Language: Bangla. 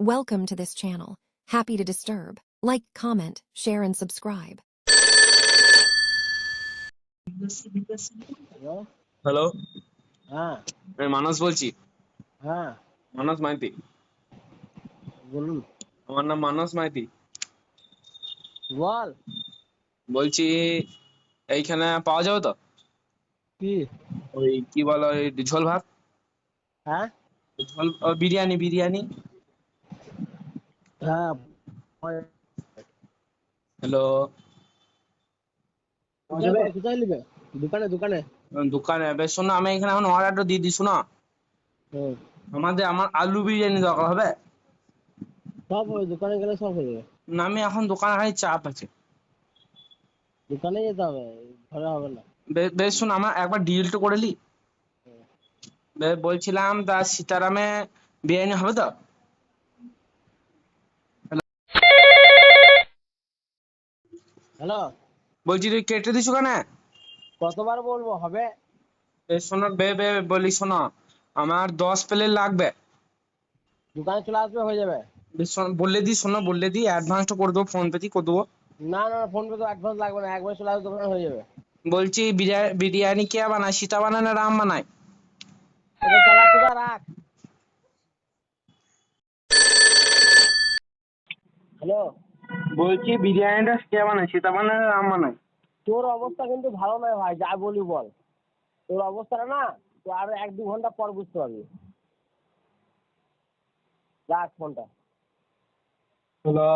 Welcome to this channel. Happy to disturb. Like, comment, share, and subscribe. Hello hello, হ্যাঁ আমি মানস বলছি। হ্যাঁ মানস মাইতি। বলুন আমার নাম মানস মাইতি। বল বলছি এইখানে পাওয়া যাবে তো? কি ওই কি বলো, ওই ঝোল ভাত, হ্যাঁ ঝোল বিরিয়ানি বিরিয়ানি। হ্যাঁ হ্যালো, কোথায় কোথায় নিবে দোকানে দোকানে দোকানে বেশ। শোনো, আমি এখানে এখন অর্ডারটা দিয়ে দিই। শোনো, হুম আমার আলু বিরিয়ানি দরকার হবে। সব হবে দোকানে গেলে সব হয়ে যাবে না, আমি এখন দোকানে খাই, চাপ আছে। দোকানে যেতে হবে ঘরে হবে না বেশ শোনো, আমার একবার ডিলটা করে নি। বলছিলাম তা সীতারামে বিরিয়ানি হবে তো? হ্যালো বলছি তুই কেটে দিস ওখানে। কতবার বলবো হবে শোনো বলি শোনো, আমার 10 প্লেট লাগবে। দোকানে চলে আসবে হয়ে যাবে বললে দি, শোনো বললে দি, অ্যাডভান্সটা করে দেবো, ফোন পে দিয়ে করে দেবো। না না ফোন পে তো অ্যাডভান্স লাগবে না একবার চলে আসবে দোকানে হয়ে যাবে বলছি বিরিয়ানি কে বানায়, সীতা বানায় না রাম বানায়? এটা চালা চুদা রাখ হ্যালো বলছি বিরিয়ানিটা কে বানায়, সীতা বানায় না রাম বানায়? তোর অবস্থা কিন্তু ভালো নয় ভাই যা বলি বল তোর অবস্থাটা না তো আরো 1-2 ঘন্টা পর বুঝতে পারবি রাখ ফোনটা হ্যালো।